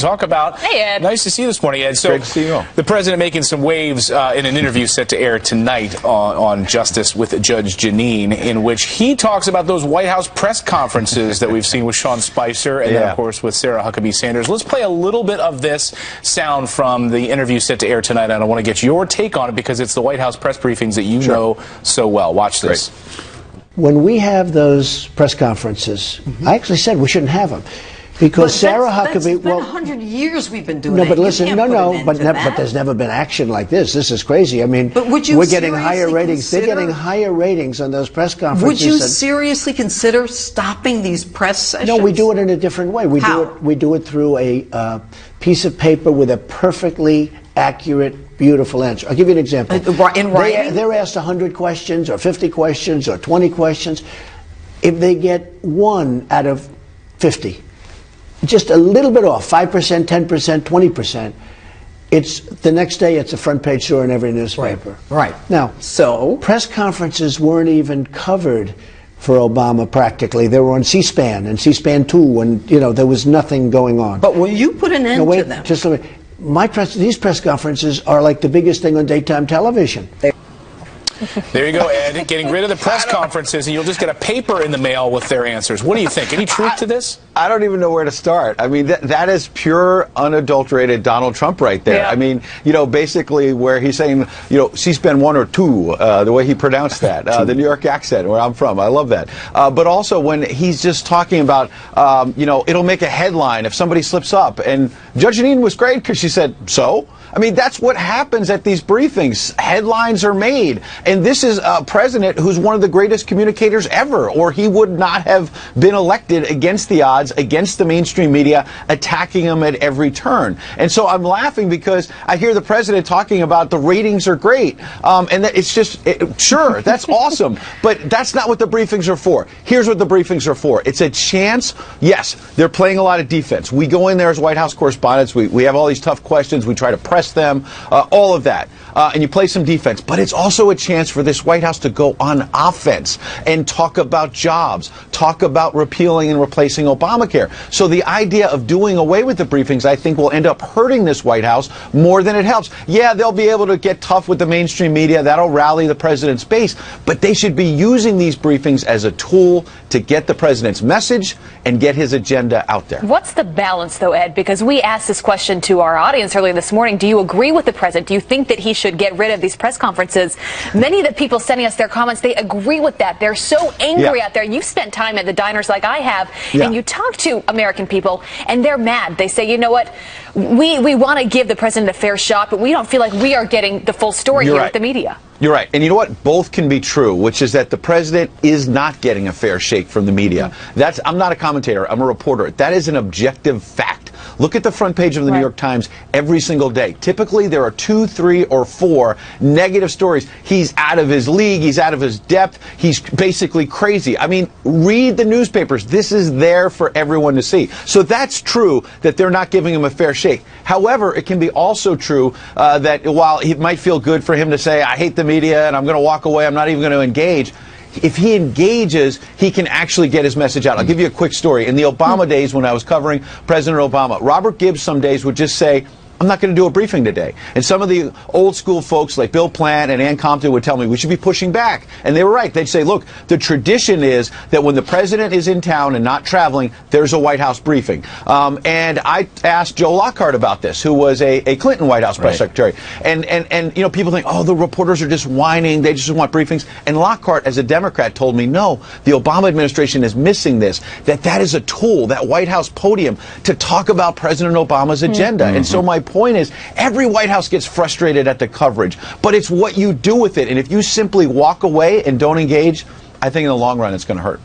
talk about. Hey, Ed. Nice to see you this morning, Ed. So, great to see you all. The president making some waves in an interview set to air tonight on Justice with Judge Jeanine, in which he talks about those White House press conferences that we've seen with Sean Spicer and then, of course, with Sarah Huckabee Sanders. Let's play a little bit of this sound from the interview set to air tonight, and I want to get your take on it because it's the White House press briefings that you know so well. Watch this. When we have those press conferences, I actually said we shouldn't have them. Because Sarah Huckabee, it's been 100 years we've been doing no, that. but listen, but there's never been action like this. This is crazy. I mean, but would you we're getting higher ratings. They're getting higher ratings on those press conferences. Would you seriously consider stopping these press sessions? No, we do it in a different way. How? We do it through a piece of paper with a perfectly accurate, beautiful answer. I'll give you an example. In writing? They're asked 100 questions or 50 questions or 20 questions. If they get 1 out of 50, just a little bit off, 5%, 10%, 20%, it's the next day it's a front page story in every newspaper. Right. Now, so press conferences weren't even covered for Obama practically. They were on C-SPAN and C-SPAN 2, and there was nothing going on. But will you put an end to them? Just a minute. These press conferences are like the biggest thing on daytime television. There you go, Ed. Getting rid of the press conferences, and you'll just get a paper in the mail with their answers. What do you think? Any truth to this? I don't even know where to start. I mean, that is pure, unadulterated Donald Trump right there. Yeah. I mean, basically where he's saying, C-SPAN 1 or 2, the way he pronounced that, the New York accent, where I'm from. I love that. But also when he's just talking about, it'll make a headline if somebody slips up. And Judge Jeanine was great because she said, so? I mean, that's what happens at these briefings. Headlines are made. And this is a president who's one of the greatest communicators ever, or he would not have been elected against the odds, against the mainstream media, attacking him at every turn. And so I'm laughing because I hear the president talking about the ratings are great. And that it's just, sure, that's awesome. But that's not what the briefings are for. Here's what the briefings are for. It's a chance. Yes, they're playing a lot of defense. We go in there as White House correspondents. We have all these tough questions. We try to press them, all of that. And you play some defense. But it's also a chance for this White House to go on offense and talk about jobs, talk about repealing and replacing Obamacare. So the idea of doing away with the briefings, I think, will end up hurting this White House more than it helps. Yeah, they'll be able to get tough with the mainstream media. That'll rally the president's base. But they should be using these briefings as a tool to get the president's message and get his agenda out there. What's the balance, though, Ed? Because we asked this question to our audience earlier this morning. Do you agree with the president? Do you think that he should get rid of these press conferences? Many of the people sending us their comments, they agree with that. They're so angry out there. You've spent time at the diners like I have, and you talk to American people, and they're mad. They say, you know what, we want to give the president a fair shot, but we don't feel like we are getting the full story here with the media. You're right. And you know what? Both can be true, which is that the president is not getting a fair shake from the media. I'm not a commentator. I'm a reporter. That is an objective fact. Look at the front page of the New York Times every single day. Typically, there are 2, 3, or 4 negative stories. He's out of his league. He's out of his depth. He's basically crazy. I mean, read the newspapers. This is there for everyone to see. So that's true that they're not giving him a fair shake. However, it can be also true that while it might feel good for him to say, I hate the media and I'm going to walk away, I'm not even going to engage, if he engages, he can actually get his message out. I'll give you a quick story. In the Obama days when I was covering President Obama, Robert Gibbs some days would just say, I'm not going to do a briefing today. And some of the old school folks like Bill Plant and Ann Compton would tell me we should be pushing back. And they were right. They'd say, look, the tradition is that when the president is in town and not traveling, there's a White House briefing. And I asked Joe Lockhart about this, who was a Clinton White House press secretary. And people think, oh, the reporters are just whining. They just want briefings. And Lockhart, as a Democrat, told me, no, the Obama administration is missing this, that is a tool, that White House podium, to talk about President Obama's agenda. And so my point is, every White House gets frustrated at the coverage, but it's what you do with it. And if you simply walk away and don't engage, I think in the long run it's going to hurt.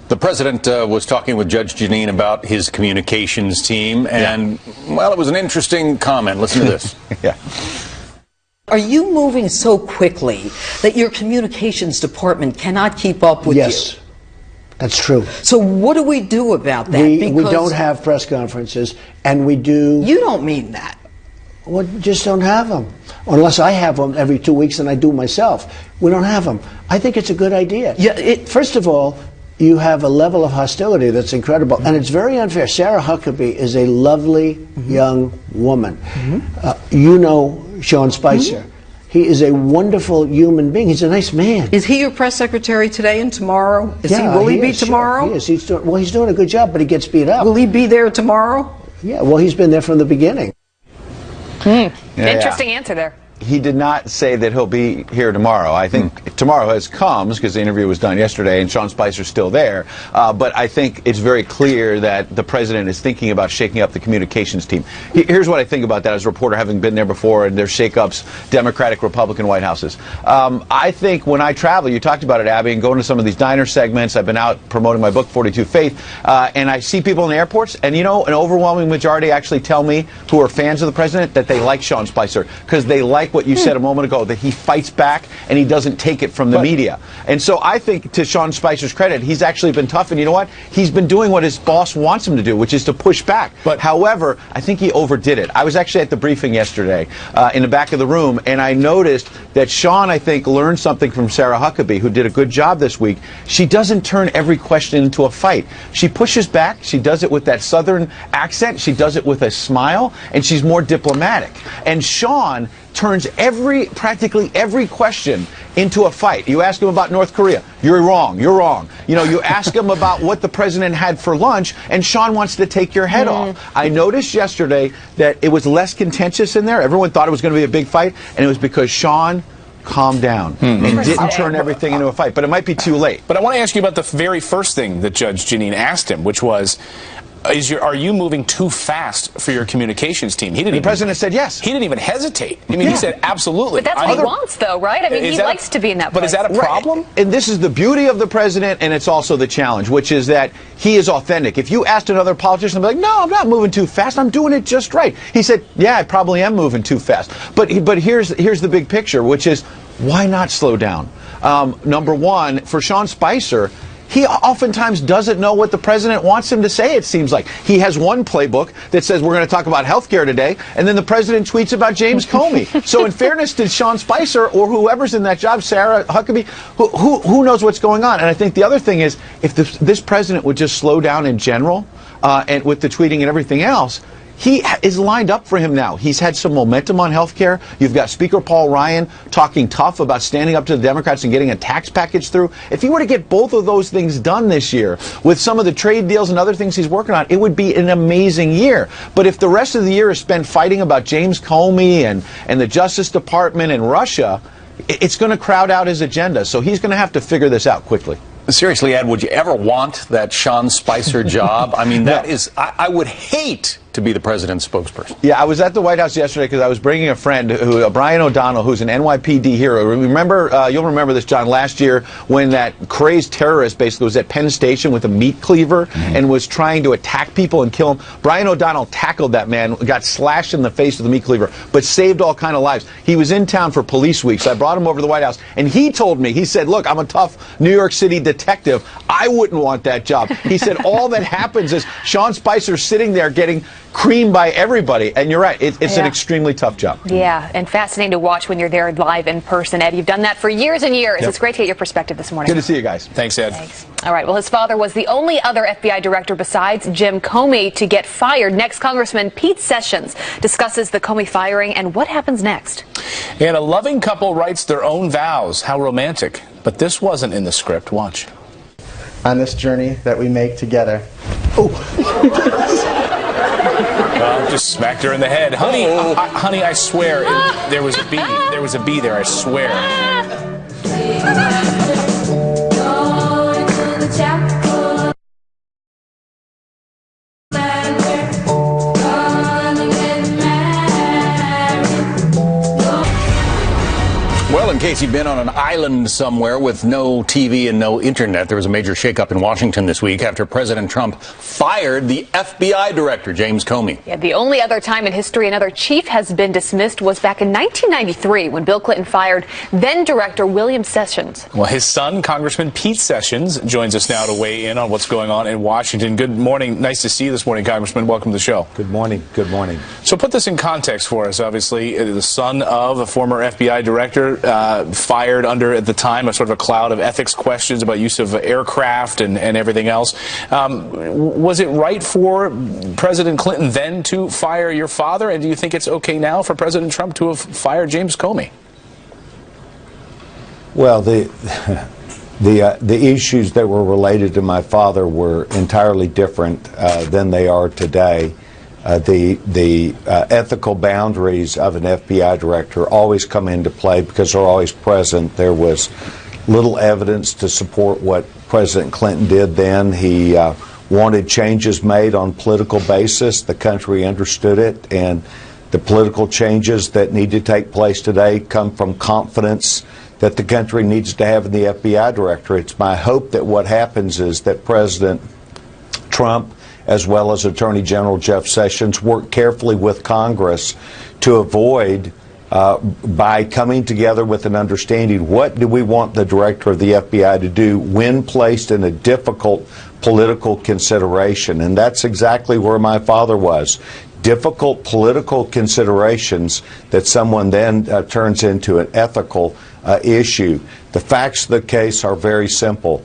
The president was talking with Judge Jeanine about his communications team, and, well, it was an interesting comment. Listen to this. Are you moving so quickly that your communications department cannot keep up with you? Yes, that's true. So what do we do about that? We don't have press conferences, and we do... You don't mean that. Well, just don't have them. Unless I have them every 2 weeks and I do myself. We don't have them. I think it's a good idea. Yeah, First of all, you have a level of hostility that's incredible, and it's very unfair. Sarah Huckabee is a lovely young woman. You know Sean Spicer. He is a wonderful human being. He's a nice man. Is he your press secretary today and tomorrow? Will he be tomorrow? Sure. He is. He's doing a good job, but he gets beat up. Will he be there tomorrow? Yeah, well, he's been there from the beginning. Interesting answer there. He did not say that he'll be here tomorrow. I think tomorrow comes because the interview was done yesterday and Sean Spicer's still there. But I think it's very clear that the president is thinking about shaking up the communications team. Here's what I think about that as a reporter, having been there before, and there's shakeups, Democratic, Republican White Houses. I think when I travel, you talked about it, Abby, and going to some of these diner segments. I've been out promoting my book, 42 Faith, and I see people in the airports, and an overwhelming majority actually tell me, who are fans of the president, that they like Sean Spicer because they like what you said a moment ago, that he fights back and he doesn't take it from the media. And so I think, to Sean Spicer's credit, he's actually been tough, and you know what? He's been doing what his boss wants him to do, which is to push back. But however, I think he overdid it. I was actually at the briefing yesterday in the back of the room, and I noticed that Sean, I think, learned something from Sarah Huckabee, who did a good job this week. She doesn't turn every question into a fight. She pushes back. She does it with that Southern accent. She does it with a smile, and she's more diplomatic. And Sean turns practically every question into a fight. You ask him about North Korea, you're wrong, you're wrong. You ask him about what the president had for lunch, and Sean wants to take your head off. I noticed yesterday that it was less contentious in there. Everyone thought it was going to be a big fight, and it was because Sean calmed down and didn't turn everything into a fight. But it might be too late. But I want to ask you about the very first thing that Judge Jeanine asked him, which was, are you moving too fast for your communications team? The president said yes. He didn't even hesitate. I mean, he said absolutely. But that's what he wants, though, right? I mean, he likes to be in that place. But is that a problem? Right. And this is the beauty of the president, and it's also the challenge, which is that he is authentic. If you asked another politician, they'd be like, no, I'm not moving too fast. I'm doing it just right. He said, yeah, I probably am moving too fast. But here's the big picture, which is, why not slow down? Number one, for Sean Spicer, he oftentimes doesn't know what the president wants him to say, it seems like. He has one playbook that says we're going to talk about health care today, and then the president tweets about James Comey. So in fairness to Sean Spicer, or whoever's in that job, Sarah Huckabee, who knows what's going on? And I think the other thing is, if this president would just slow down in general, and with the tweeting and everything else, he is lined up for him now. He's had some momentum on health care. You've got Speaker Paul Ryan talking tough about standing up to the Democrats and getting a tax package through. If he were to get both of those things done this year, with some of the trade deals and other things he's working on, it would be an amazing year. But if the rest of the year is spent fighting about James Comey and the Justice Department and Russia, it's going to crowd out his agenda. So he's going to have to figure this out quickly. Seriously, Ed, would you ever want that Sean Spicer job? I mean, that is, I would hate to be the president's spokesperson. Yeah, I was at the White House yesterday because I was bringing a friend, Brian O'Donnell, who's an NYPD hero. Remember, you'll remember this, John, last year when that crazed terrorist basically was at Penn Station with a meat cleaver and was trying to attack people and kill them. Brian O'Donnell tackled that man, got slashed in the face with a meat cleaver, but saved all kind of lives. He was in town for Police Week, so I brought him over to the White House, and he told me, he said, look, I'm a tough New York City detective. I wouldn't want that job. He said all that happens is Sean Spicer sitting there getting creamed by everybody. And you're right, it's an extremely tough job. Yeah, and fascinating to watch when you're there live in person, Ed. You've done that for years and years. It's great to get your perspective this morning. Good to see you guys. Thanks, Ed. Thanks. All right, well, his father was the only other FBI director besides Jim Comey to get fired. Next, Congressman Pete Sessions discusses the Comey firing and what happens next. And a loving couple writes their own vows. How romantic. But this wasn't in the script. Watch. On this journey that we make together. Just smacked her in the head. Honey, honey, I swear, there was a bee. There was a bee there, I swear. Well, in case you've been on an island somewhere with no TV and no internet, there was a major shakeup in Washington this week after President Trump fired the FBI director, James Comey. Yeah, the only other time in history another chief has been dismissed was back in 1993 when Bill Clinton fired then-director William Sessions. Well, his son, Congressman Pete Sessions, joins us now to weigh in on what's going on in Washington. Good morning. Nice to see you this morning, Congressman. Welcome to the show. Good morning. Good morning. So put this in context for us. Obviously, the son of a former FBI director, fired under, at the time, a sort of a cloud of ethics questions about use of aircraft and everything else. Was it right for President Clinton then to fire your father, and do you think it's okay now for President Trump to have fired James Comey? Well, the issues that were related to my father were entirely different than they are today. The ethical boundaries of an FBI director always come into play because they're always present. There was little evidence to support what President Clinton did then. He wanted changes made on political basis. The country understood it, and the political changes that need to take place today come from confidence that the country needs to have in the FBI director. It's my hope that what happens is that President Trump, as well as Attorney General Jeff Sessions, work carefully with Congress to avoid, by coming together with an understanding, what do we want the director of the FBI to do when placed in a difficult political consideration. And that's exactly where my father was. Difficult political considerations that someone then turns into an ethical issue. The facts of the case are very simple.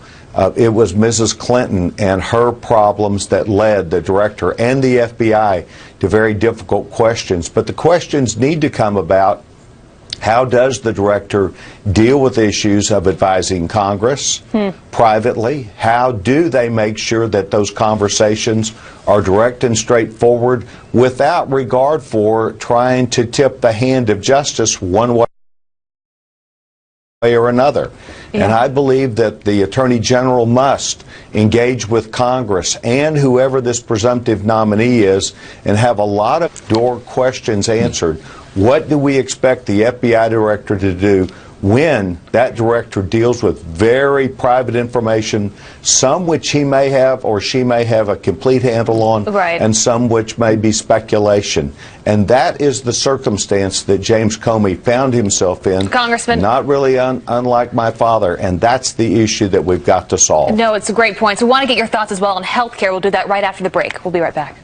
It was Mrs. Clinton and her problems that led the director and the FBI to very difficult questions. But the questions need to come about: how does the director deal with issues of advising Congress privately? How do they make sure that those conversations are direct and straightforward without regard for trying to tip the hand of justice one way or another? Yeah. And I believe that the Attorney General must engage with Congress and whoever this presumptive nominee is and have a lot of door questions answered. What do we expect the FBI director to do when that director deals with very private information, some which he may have or she may have a complete handle on, right, and some which may be speculation? And that is the circumstance that James Comey found himself in, Congressman. Not really unlike my father, and that's the issue that we've got to solve. No, it's a great point. So we want to get your thoughts as well on health care. We'll do that right after the break. We'll be right back.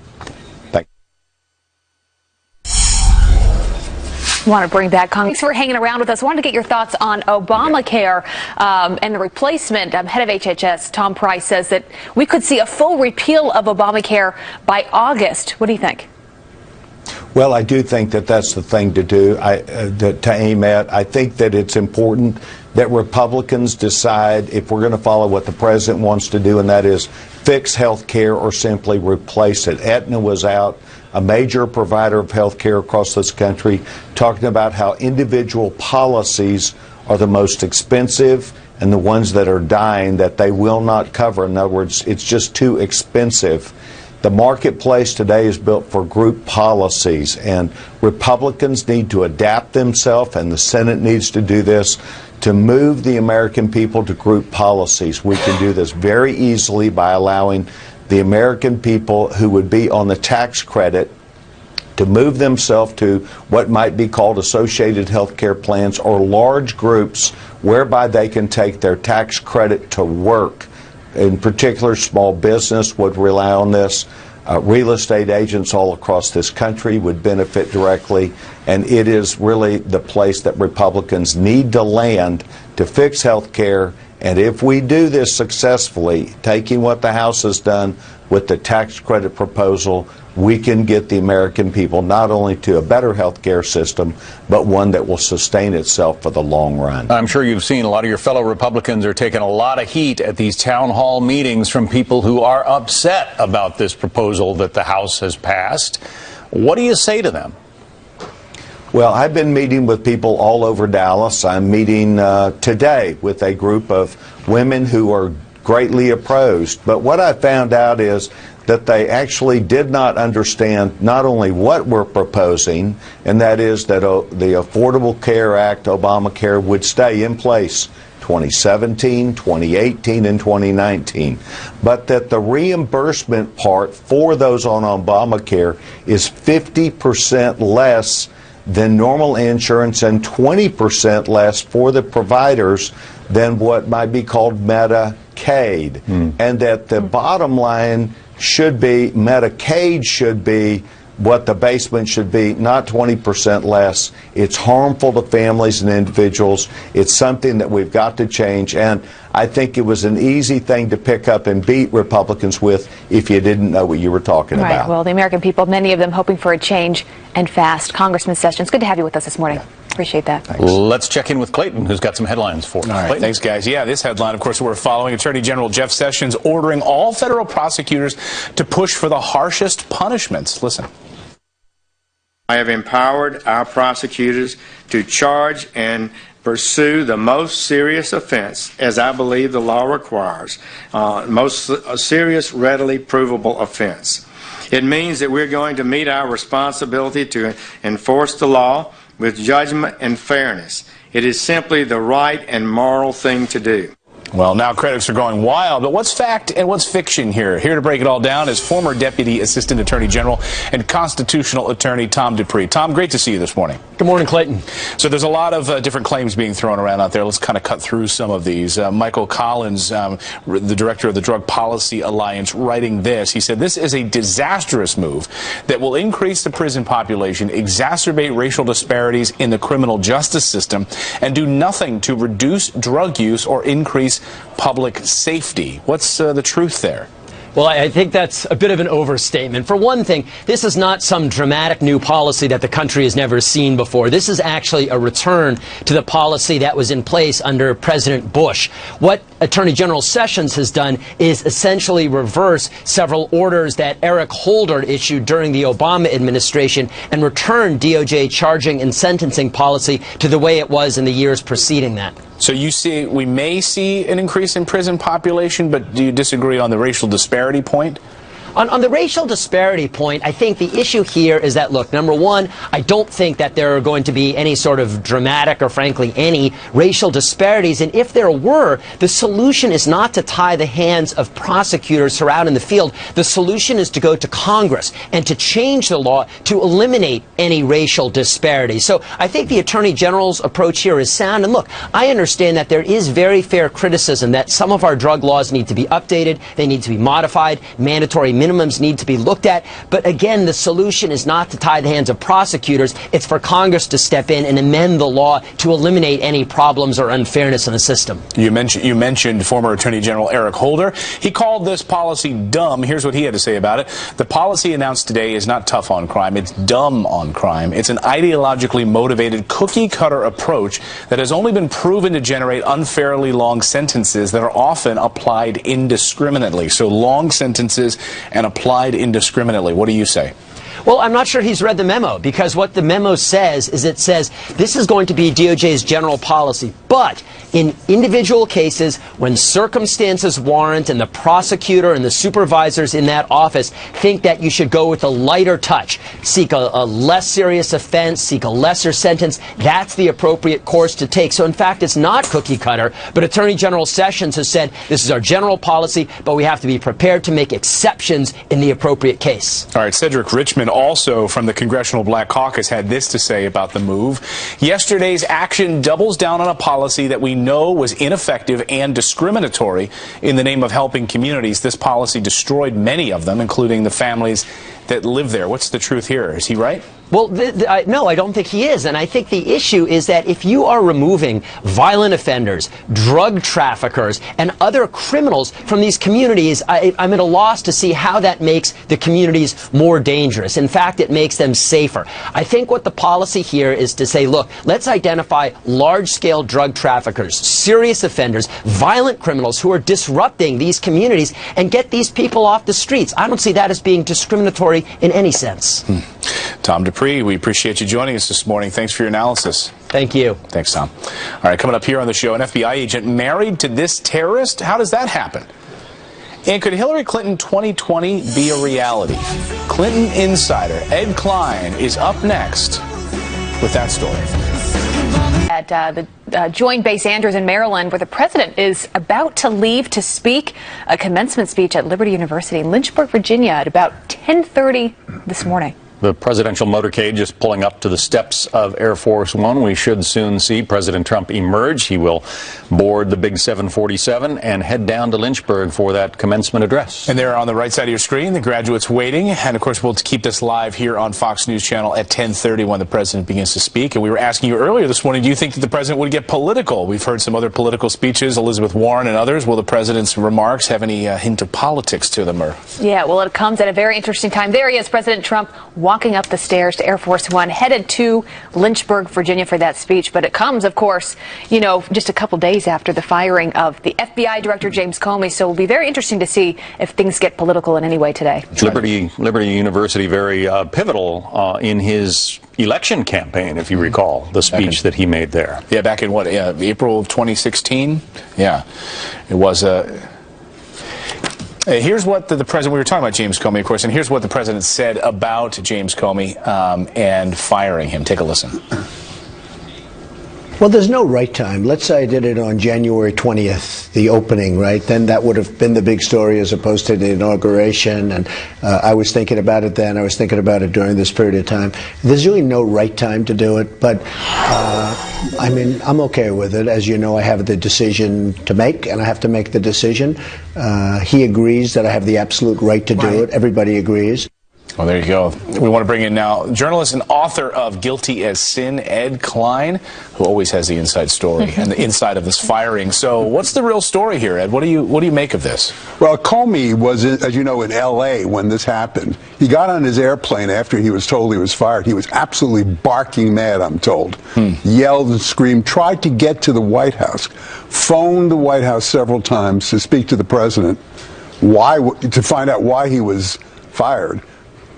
Want to bring back Congress. Thanks for hanging around with us. I wanted to get your thoughts on Obamacare and the replacement. Head of HHS, Tom Price, says that we could see a full repeal of Obamacare by August. What do you think? Well, I do think that that's the thing to do, to aim at. I think that it's important that Republicans decide if we're going to follow what the president wants to do, and that is fix health care or simply replace it. Aetna was out, a major provider of health care across this country, talking about how individual policies are the most expensive and the ones that are dying that they will not cover. In other words, it's just too expensive. The marketplace today is built for group policies, and Republicans need to adapt themselves, and the Senate needs to do this, to move the American people to group policies. We can do this very easily by allowing the American people who would be on the tax credit to move themselves to what might be called associated health care plans or large groups whereby they can take their tax credit to work. In particular, small business would rely on this. Real estate agents all across this country would benefit directly, and it is really the place that Republicans need to land to fix health care. And if we do this successfully, taking what the House has done with the tax credit proposal, we can get the American people not only to a better health care system, but one that will sustain itself for the long run. I'm sure you've seen a lot of your fellow Republicans are taking a lot of heat at these town hall meetings from people who are upset about this proposal that the House has passed. What do you say to them? Well, I've been meeting with people all over Dallas. I'm meeting today with a group of women who are greatly opposed. But what I found out is that they actually did not understand not only what we're proposing, and that is that the Affordable Care Act, Obamacare, would stay in place 2017, 2018, and 2019, but that the reimbursement part for those on Obamacare is 50% less than normal insurance and 20% less for the providers than what might be called Medicaid. And that the bottom line should be Medicaid should be what the basement should be, not 20% less. It's harmful to families and individuals. It's something that we've got to change, and I think it was an easy thing to pick up and beat Republicans with if you didn't know what you were talking right. about. Well, the American people, many of them hoping for a change, and fast. Congressman Sessions, good to have you with us this morning. Appreciate that. Thanks. Let's check in with Clayton, who's got some headlines for us. All right, Clayton. thanks, guys. Yeah, this headline, of course, we're following Attorney General Jeff Sessions ordering all federal prosecutors to push for the harshest punishments. Listen. I have empowered our prosecutors to charge and pursue the most serious offense, as I believe the law requires, most serious, readily provable offense. It means that we're going to meet our responsibility to enforce the law with judgment and fairness. It is simply the right and moral thing to do. Well, now critics are going wild, but what's fact and what's fiction here? Here to break it all down is former Deputy Assistant Attorney General and Constitutional Attorney Tom Dupree. Tom, great to see you this morning. Good morning, Clayton. So there's a lot of different claims being thrown around out there. Let's kind of cut through some of these. Michael Collins, the director of the Drug Policy Alliance, writing this. He said, this is a disastrous move that will increase the prison population, exacerbate racial disparities in the criminal justice system, and do nothing to reduce drug use or increase public safety. What's the truth there? Well, I think that's a bit of an overstatement. For one thing, this is not some dramatic new policy that the country has never seen before. This is actually a return to the policy that was in place under President Bush. What Attorney General Sessions has done is essentially reverse several orders that Eric Holder issued during the Obama administration and return DOJ charging and sentencing policy to the way it was in the years preceding that. So you see, we may see an increase in prison population, but do you disagree on the racial disparity point? On the racial disparity point, I think the issue here is that, look, number one, I don't think that there are going to be any sort of dramatic or, frankly, any racial disparities. And if there were, the solution is not to tie the hands of prosecutors who are out in the field. The solution is to go to Congress and to change the law to eliminate any racial disparity. So I think the Attorney General's approach here is sound. And look, I understand that there is very fair criticism that some of our drug laws need to be updated. They need to be modified. Mandatory minimums need to be looked at. But again, the solution is not to tie the hands of prosecutors. It's for Congress to step in and amend the law to eliminate any problems or unfairness in the system. You mentioned former Attorney General Eric Holder. He called this policy dumb. Here's what he had to say about it. The policy announced today is not tough on crime. It's dumb on crime. It's an ideologically motivated cookie-cutter approach that has only been proven to generate unfairly long sentences that are often applied indiscriminately. So long sentences and applied indiscriminately. What do you say? Well, I'm not sure he's read the memo, because what the memo says is it says this is going to be DOJ's general policy, but in individual cases, when circumstances warrant and the prosecutor and the supervisors in that office think that you should go with a lighter touch, seek a less serious offense, seek a lesser sentence, that's the appropriate course to take. So in fact, it's not cookie cutter, but Attorney General Sessions has said this is our general policy, but we have to be prepared to make exceptions in the appropriate case. All right, Cedric Richmond, also from the Congressional Black Caucus, had this to say about the move. Yesterday's action doubles down on a policy that we know was ineffective and discriminatory in the name of helping communities. This policy destroyed many of them, including the families that live there. What's the truth here? Is he right? Well, no, I don't think he is. And I think the issue is that if you are removing violent offenders, drug traffickers, and other criminals from these communities, I'm at a loss to see how that makes the communities more dangerous. In fact, it makes them safer. I think what the policy here is to say, look, let's identify large-scale drug traffickers, serious offenders, violent criminals who are disrupting these communities and get these people off the streets. I don't see that as being discriminatory in any sense. Tom Dupree, we appreciate you joining us this morning. Thanks for your analysis. Thank you. Thanks, Tom. All right, coming up here on the show, an FBI agent married to this terrorist? How does that happen? And could Hillary Clinton 2020 be a reality? Clinton insider Ed Klein is up next with that story. At the Joint Base Andrews in Maryland, where the president is about to leave to speak a commencement speech at Liberty University in Lynchburg, Virginia at about 10:30 this morning. The presidential motorcade just pulling up to the steps of Air Force One. We should soon see President Trump emerge. He will board the big 747 and head down to Lynchburg for that commencement address. And there on the right side of your screen, the graduates waiting. And, of course, we'll keep this live here on Fox News Channel at 10:30 when the president begins to speak. And we were asking you earlier this morning, do you think that the president would get political? We've heard some other political speeches, Elizabeth Warren and others. Will the president's remarks have any hint of politics to them? Yeah, well, it comes at a very interesting time. There he is, President Trump, walking up the stairs to Air Force One, headed to Lynchburg, Virginia for that speech. But it comes, of course, you know, just a couple days after the firing of the FBI Director James Comey. So it'll be very interesting to see if things get political in any way today. Liberty University, very pivotal in his election campaign, if you recall, the speech that he made there. Yeah, back in what, April of 2016? Yeah, it was here's what the president, we were talking about James Comey, of course, and here's what the president said about James Comey and firing him. Take a listen. Well, there's no right time. Let's say I did it on January 20th, the opening, right? Then that would have been the big story as opposed to the inauguration. And I was thinking about it then. I was thinking about it during this period of time. There's really no right time to do it. But, I mean, I'm okay with it. As you know, I have the decision to make, and I have to make the decision. He agrees that I have the absolute right to do it. Everybody agrees. Well, there you go. We want to bring in now journalist and author of Guilty as Sin, Ed Klein, who always has the inside story and the inside of this firing. So what's the real story here, Ed? What do you make of this? Well, Comey was, as you know, in L.A. when this happened. He got on his airplane after he was told he was fired. He was absolutely barking mad, I'm told. Yelled and screamed, tried to get to the White House, phoned the White House several times to speak to the president, to find out why he was fired.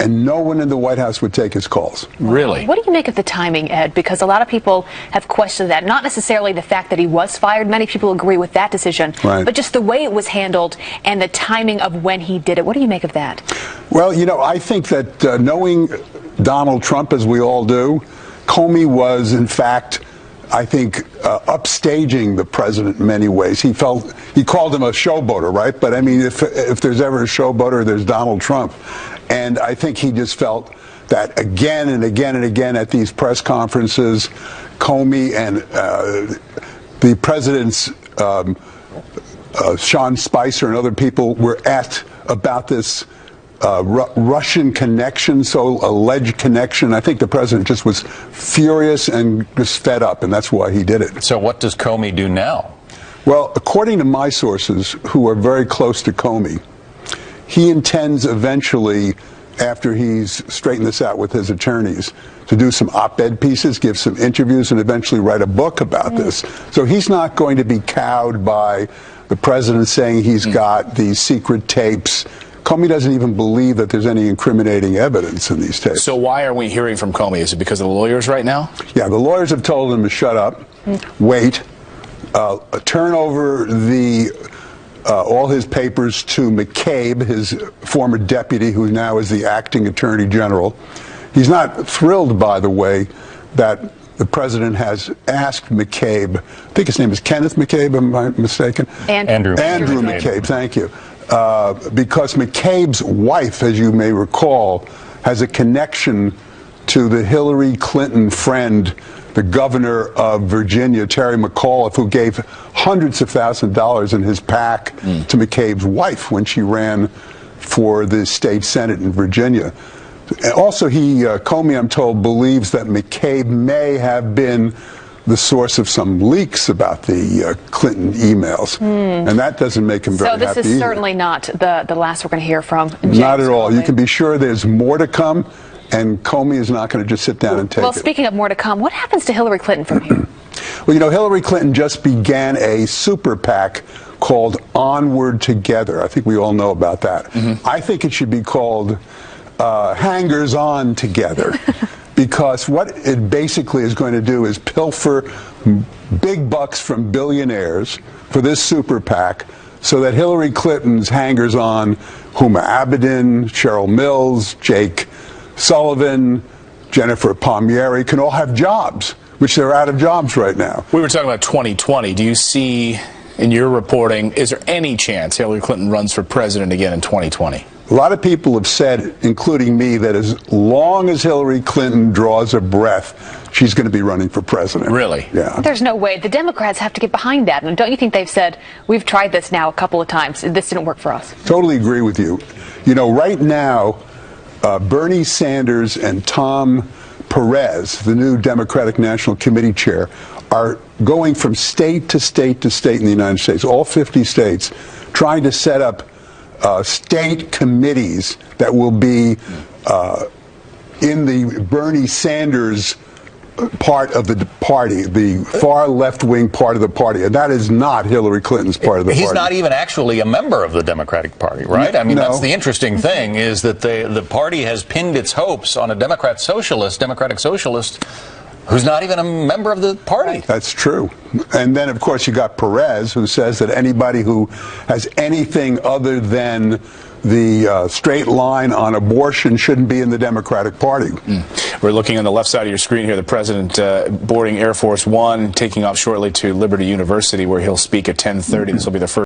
And no one in the White House would take his calls. Really? What do you make of the timing, Ed? Because a lot of people have questioned that. Not necessarily the fact that he was fired. Many people agree with that decision. Right. But just the way it was handled and the timing of when he did it. What do you make of that? Well, you know, I think that knowing Donald Trump, as we all do, Comey was, in fact, I think, upstaging the president in many ways. He called him a showboater, right? But I mean, if there's ever a showboater, there's Donald Trump. And I think he just felt that again and again and again at these press conferences, Comey and the president's Sean Spicer and other people were asked about this Russian connection, so alleged connection. I think the president just was furious and just fed up, and that's why he did it. So what does Comey do now? Well, according to my sources, who are very close to Comey, he intends eventually, after he's straightened this out with his attorneys, to do some op-ed pieces, give some interviews, and eventually write a book about this. So he's not going to be cowed by the president saying he's got these secret tapes. Comey doesn't even believe that there's any incriminating evidence in these tapes. So why are we hearing from Comey? Is it because of the lawyers right now? Yeah, the lawyers have told him to shut up, wait, turn over all his papers to McCabe, his former deputy, who now is the acting attorney general. He's not thrilled, by the way, that the president has asked McCabe, I think his name is Kenneth McCabe, am I mistaken? Andrew McCabe, thank you. Because McCabe's wife, as you may recall, has a connection to the Hillary Clinton friend, the governor of Virginia, Terry McAuliffe, who gave hundreds of thousands of dollars in his PAC to McCabe's wife when she ran for the state senate in Virginia. Also, Comey, I'm told, believes that McCabe may have been the source of some leaks about the Clinton emails. And that doesn't make him very happy. So this is certainly not the last we're going to hear from James Not at all. Comey. You can be sure there's more to come, and Comey is not going to just sit down and take it. Well, speaking of more to come, what happens to Hillary Clinton from here? Well, you know, Hillary Clinton just began a super PAC called Onward Together. I think we all know about that. I think it should be called Hangers On Together. Because what it basically is going to do is pilfer big bucks from billionaires for this super PAC so that Hillary Clinton's hangers-on, Huma Abedin, Cheryl Mills, Jake Sullivan, Jennifer Palmieri, can all have jobs, which they're out of jobs right now. We were talking about 2020. Do you see, in your reporting, is there any chance Hillary Clinton runs for president again in 2020? A lot of people have said, including me, that as long as Hillary Clinton draws a breath, she's going to be running for president. Really? Yeah. There's no way. The Democrats have to get behind that. And don't you think they've said, we've tried this now a couple of times. This didn't work for us. Totally agree with you. You know, right now, Bernie Sanders and Tom Perez, the new Democratic National Committee chair, are going from state to state to state in the United States, all 50 states, trying to set up state committees that will be in the Bernie Sanders part of the party, the far left-wing part of the party, and that is not Hillary Clinton's part of the party. He's not even actually a member of the Democratic Party, right? I mean, No. that's the interesting thing, is that the party has pinned its hopes on a democratic socialist, who's not even a member of the party. That's true. And then, of course, you got Perez, who says that anybody who has anything other than the straight line on abortion shouldn't be in the Democratic Party. We're looking on the left side of your screen here, the president boarding Air Force One, taking off shortly to Liberty University, where he'll speak at 10:30. This will be the first